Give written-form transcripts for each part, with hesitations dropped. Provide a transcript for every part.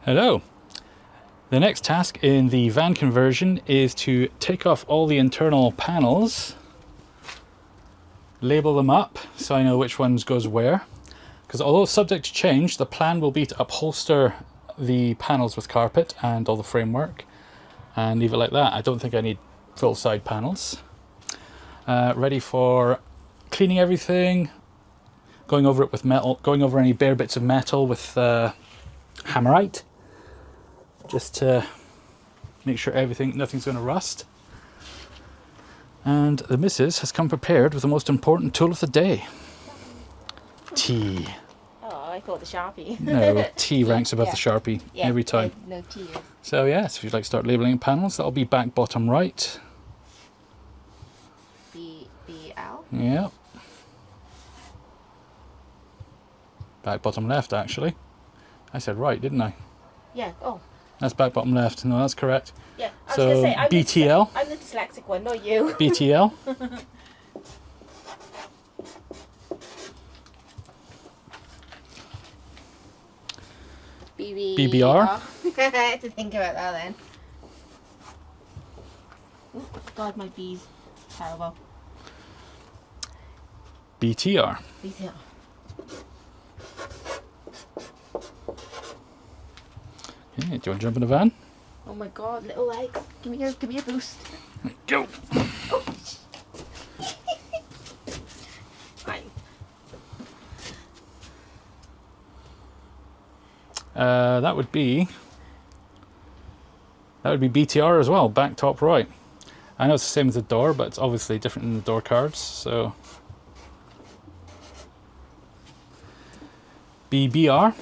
Hello. The next task in the van conversion is to take off all the internal panels, label them up so I know which ones goes where, because although subject to change, the plan will be to upholster the panels with carpet and all the framework and leave it like that. I don't think I need full side panels. Ready for cleaning everything, going over it with metal, going over any bare bits of metal with hammerite, just to make sure nothing's going to rust. And the missus has come prepared with the most important tool of the day. Tea. Oh, I thought the Sharpie. No, tea ranks above the Sharpie every time. No tea. So yes, if you'd like to start labeling panels, that'll be back bottom right. BL? Yeah. Back bottom left, actually. I said right, didn't I? Yeah, oh. That's back bottom left. No, that's correct. Yeah, I was so going to say, BTL. I'm the dyslexic one, not you. BTL. BBR. I had to think about that then. Oh God, my B's terrible. BTR. BTR. Okay, do you want to jump in the van? Oh my God, little legs. Give me a boost. Go. Oh. Fine. That would be BTR as well, back top right. I know it's the same as the door, but it's obviously different than the door cards, so BBR.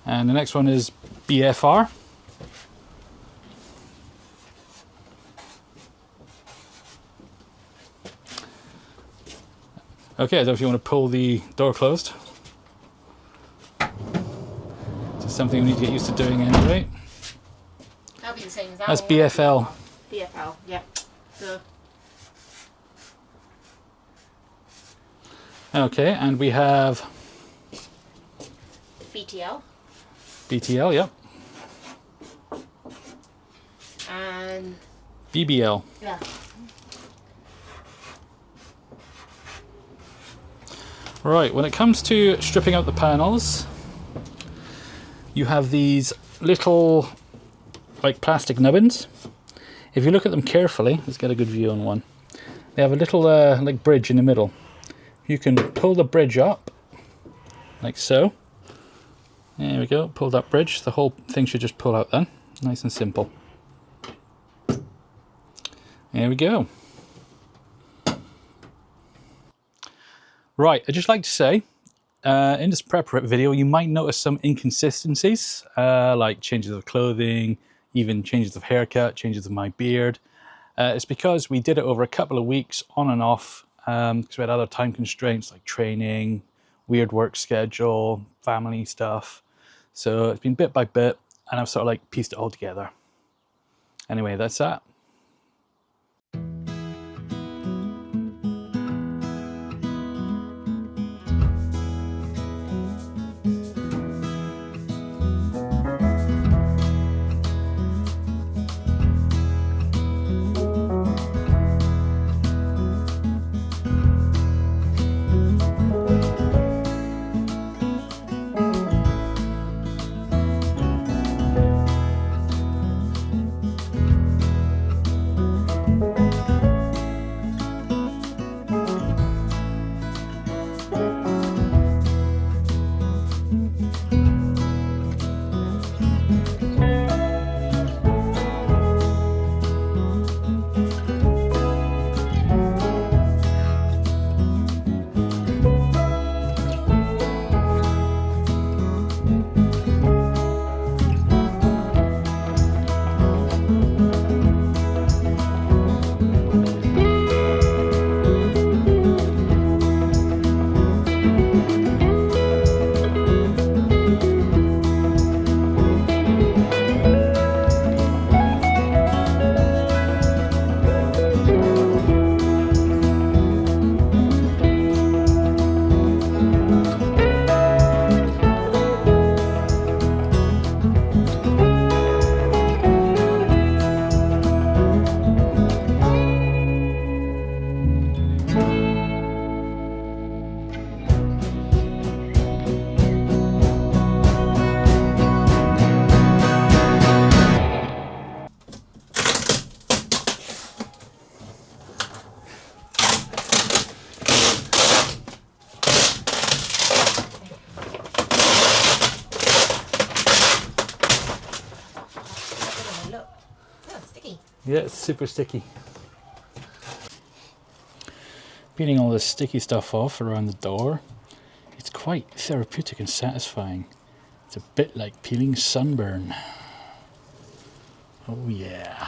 And the next one is BFR. Okay, I don't know if you want to pull the door closed. It's something we need to get used to doing anyway. That'll be the same as that That's one. BFL. BFL, yeah. So. Okay, and we have BTL. BTL, yep. And BBL. yeah. Right, when it comes to stripping out the panels, you have these little like plastic nubbins. If you look at them carefully, let's get a good view on one. They have a little like bridge in the middle. You can pull the bridge up like so. There we go, pull that bridge. The whole thing should just pull out then. Nice and simple. There we go. Right, I'd just like to say, in this prep video, you might notice some inconsistencies, like changes of clothing, even changes of haircut, changes of my beard. It's because we did it over a couple of weeks on and off, because we had other time constraints like training, weird work schedule, family stuff. So it's been bit by bit, and I've sort of like pieced it all together. Anyway, that's that. Yeah, it's super sticky. Peeling all this sticky stuff off around the door, it's quite therapeutic and satisfying. It's a bit like peeling sunburn. Oh yeah.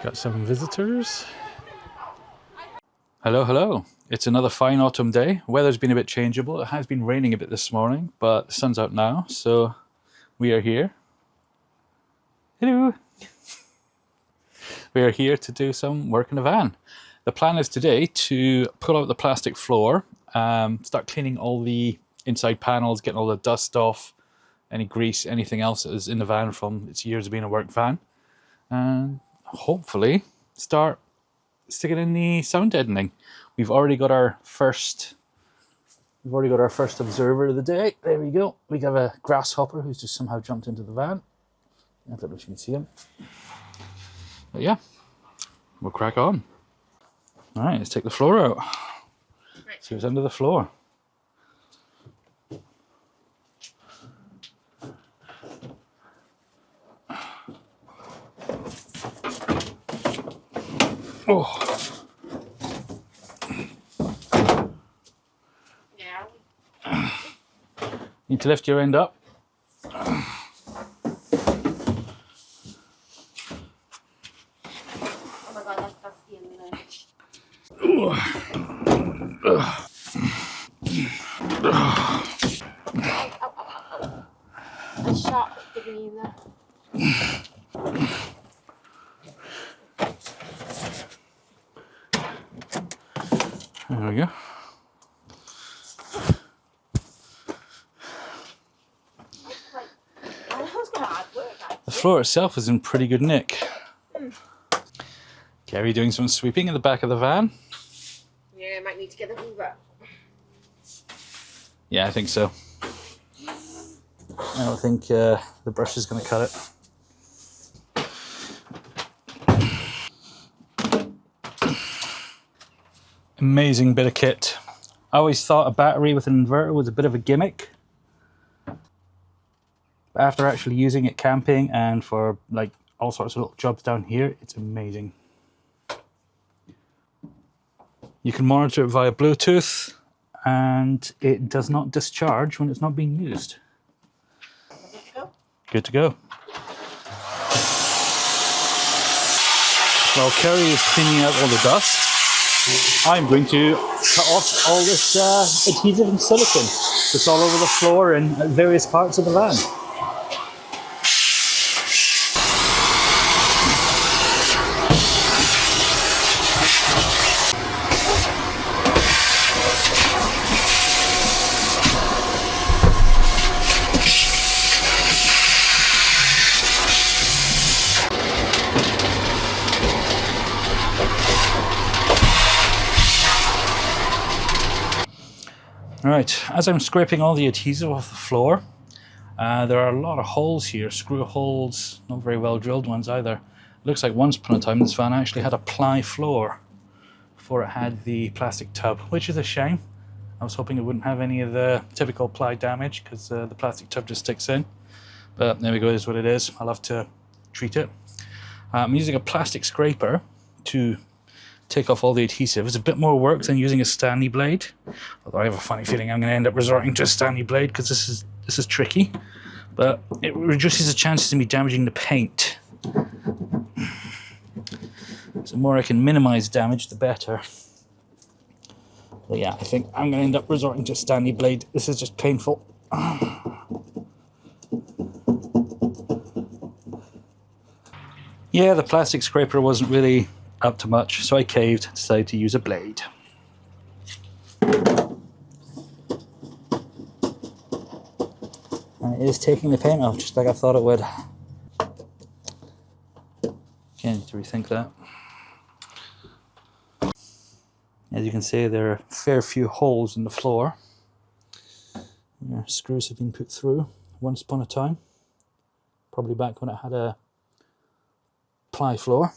Got some visitors. Hello, hello. It's another fine autumn day. Weather's been a bit changeable. It has been raining a bit this morning, but the sun's out now, so we are here. Hello. We are here to do some work in the van. The plan is today to pull out the plastic floor, start cleaning all the inside panels, getting all the dust off, any grease, anything else that is in the van from its years of being a work van, and hopefully start sticking in the sound deadening. We've already got our first observer of the day. There we go. We got a grasshopper who's just somehow jumped into the van. I don't know if you can see him. But yeah, we'll crack on. All right, let's take the floor out. See what's under the floor. Oh. Yeah. Need to lift your end up. Oh my god, that's the end there. A sharp digging in there. There we go. The floor itself is in pretty good nick. Ceri doing some sweeping in the back of the van. Yeah, might need to get the hoover. Yeah, I think so. I don't think the brush is going to cut it. Amazing bit of kit. I always thought a battery with an inverter was a bit of a gimmick. But after actually using it camping and for like all sorts of little jobs down here, it's amazing. You can monitor it via Bluetooth and it does not discharge when it's not being used. Good to go. Good to go. While Ceri is cleaning out all the dust, I'm going to cut off all this adhesive and silicone that's all over the floor and at various parts of the van. Right, as I'm scraping all the adhesive off the floor, there are a lot of holes here, screw holes, not very well drilled ones either. It looks like once upon a time this van actually had a ply floor before it had the plastic tub, which is a shame. I was hoping it wouldn't have any of the typical ply damage because the plastic tub just sticks in. But there we go, it is what it is. I'll have to treat it. I'm using a plastic scraper to take off all the adhesive. It's a bit more work than using a Stanley blade, although I have a funny feeling I'm going to end up resorting to a Stanley blade because this is tricky, but it reduces the chances of me damaging the paint. So the more I can minimize damage, the better. But yeah, I think I'm going to end up resorting to a Stanley blade. This is just painful. Yeah, the plastic scraper wasn't really up to much, so I caved, decided to use a blade. And it is taking the paint off just like I thought it would. Okay, I need to rethink that. As you can see, there are a fair few holes in the floor. Yeah, screws have been put through once upon a time, probably back when it had a ply floor.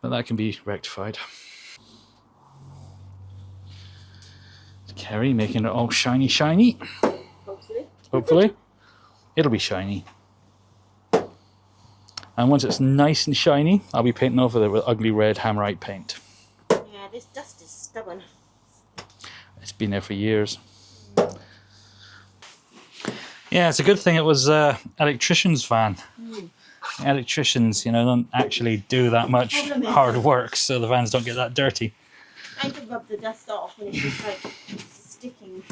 But that can be rectified. Ceri making it all shiny. Hopefully. Hopefully. it'll be shiny. And once it's nice and shiny, I'll be painting over it with ugly red Hammerite paint. Yeah, this dust is stubborn. It's been there for years. Yeah, it's a good thing it was electrician's van. Electricians, you know, don't actually do that much hard work, so the vans don't get that dirty. I could rub the dust off and it's just like sticking.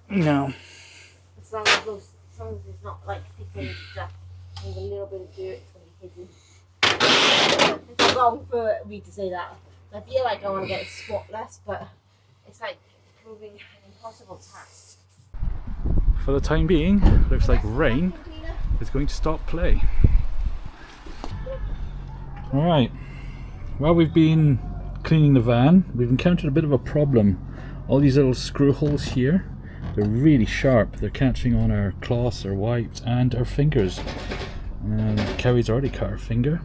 No. As long as it's not like thick and stuff and a little bit of dirt going to be hidden. It's wrong for me to say that. I feel like I want to get it spotless, but it's like proving an impossible task. For the time being, looks like rain is going to stop play. Alright, while we've been cleaning the van, we've encountered a bit of a problem. All these little screw holes here, they're really sharp. They're catching on our cloths, our wipes and our fingers. Ceri's already cut her finger.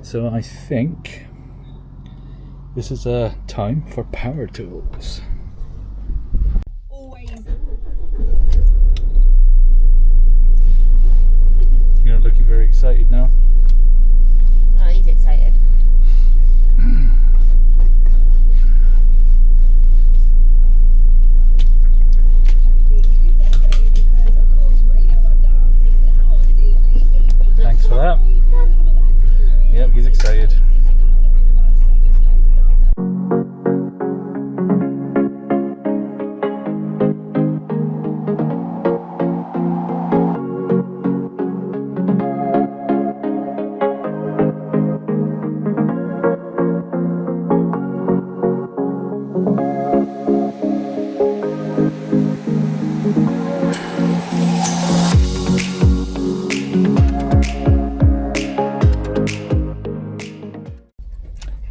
So I think this is a time for power tools. Always. You're not looking very excited now. Oh, he's excited. Thanks for that. Yep, he's excited.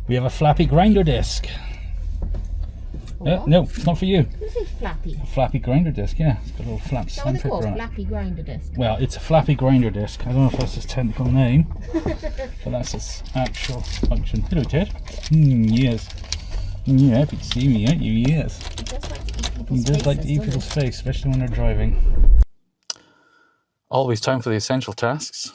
We have a flappy grinder disc. No, it's not for you. Who's a flappy? A flappy grinder disc, yeah. It's got a little flap Is that what they call sandpaper on it. flappy grinder disc? Well, it's a flappy grinder disc. I don't know if that's its technical name, but that's its actual function. Hello, Ted. Yes. You're happy to see me, aren't you? Yes. He does like to eat people's He does like to faces, eat doesn't people's face, especially when they're driving. Always time for the essential tasks.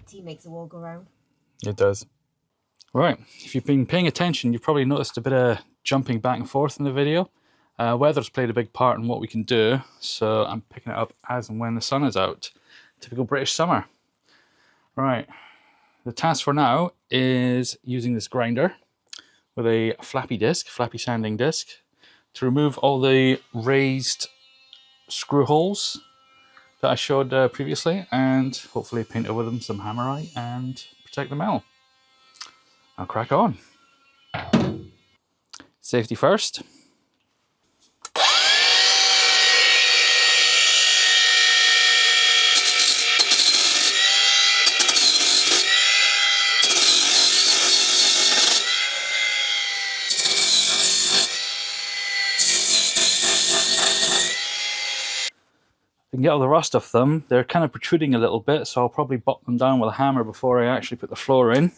Tea makes the world go round. It does. Right, if you've been paying attention, you've probably noticed a bit of jumping back and forth in the video. Weather's played a big part in what we can do, so I'm picking it up as and when the sun is out. Typical British summer. Right, the task for now is using this grinder with a flappy sanding disc, to remove all the raised screw holes that I showed previously, and hopefully paint over them some Hammerite and protect the metal. I'll crack on. Safety first. I can get all the rust off them. They're kind of protruding a little bit, so I'll probably bop them down with a hammer before I actually put the floor in.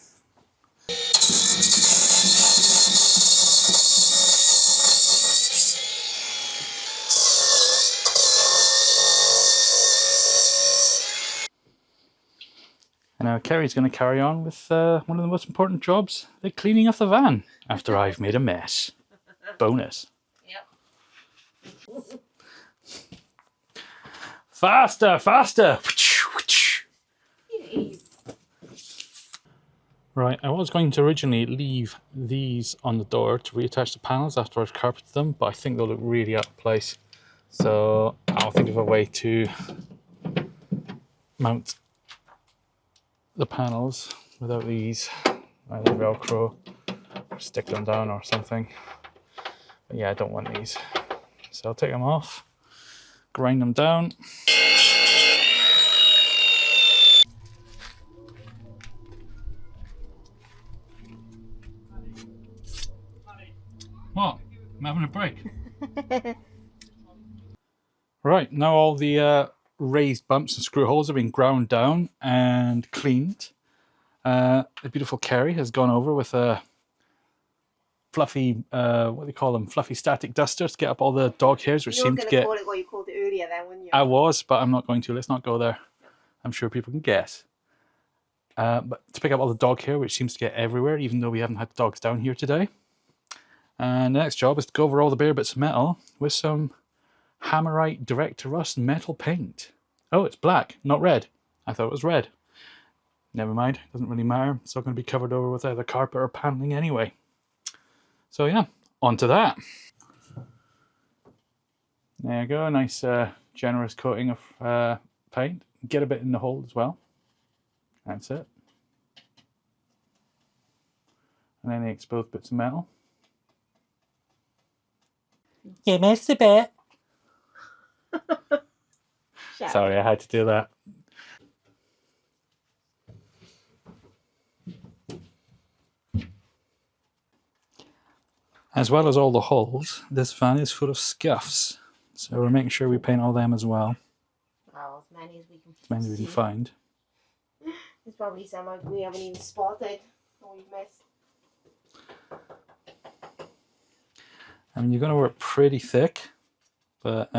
And now Ceri's going to carry on with one of the most important jobs, the cleaning of the van, after I've made a mess. Bonus. Yep. Faster, faster! Right, I was going to originally leave these on the door to reattach the panels after I've carpeted them, but I think they'll look really out of place. So I'll think of a way to mount the panels without these, either Velcro or stick them down or something. But yeah, I don't want these. So I'll take them off, grind them down. What? I'm having a break. Right, now all the raised bumps and screw holes have been ground down and cleaned. The beautiful Ceri has gone over with a fluffy, what do you call them? Fluffy static duster to get up all the dog hairs, which seem to get... You were going to call it what you called it earlier then, weren't you? I was, but I'm not going to. Let's not go there. I'm sure people can guess. But to pick up all the dog hair, which seems to get everywhere, even though we haven't had the dogs down here today. And the next job is to go over all the bare bits of metal with some Hammerite Direct to Rust metal paint. Oh, it's black, not red. I thought it was red. Never mind, doesn't really matter. It's all going to be covered over with either carpet or paneling anyway. So yeah, on to that. There you go, a nice generous coating of paint. Get a bit in the hole as well. That's it. And then the exposed bits of metal. You missed a bit. Sorry, I had to do that. As well as all the holes, this van is full of scuffs. So we're making sure we paint all them as well. Well, as many as we can. As many as we can find. There's probably some we haven't even spotted or we've missed. I mean, you're going to work pretty thick, but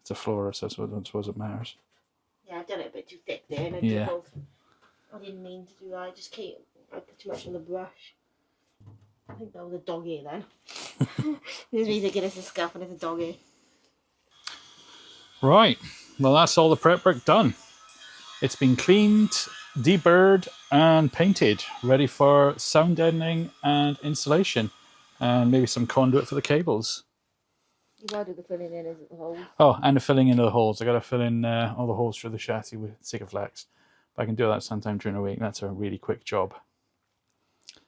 it's a floor, so I don't suppose it matters. Yeah, I've done it a bit too thick there. And I didn't mean to do that. I just came. I put too much on the brush. I think that was a dog ear then. This means they get us a scuff and it's a dog ear. Right, well that's all the prep work done. It's been cleaned, deburred and painted, ready for sound deadening and installation, and maybe some conduit for the cables. You gotta do the filling in, is it, the holes? Oh, and the filling in of the holes. I gotta fill in all the holes for the chassis with Sikaflex. But I can do that sometime during the week. That's a really quick job.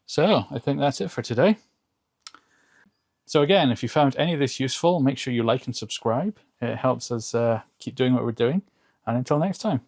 So I think that's it for today. So again, if you found any of this useful, make sure you like and subscribe. It helps us keep doing what we're doing. And until next time.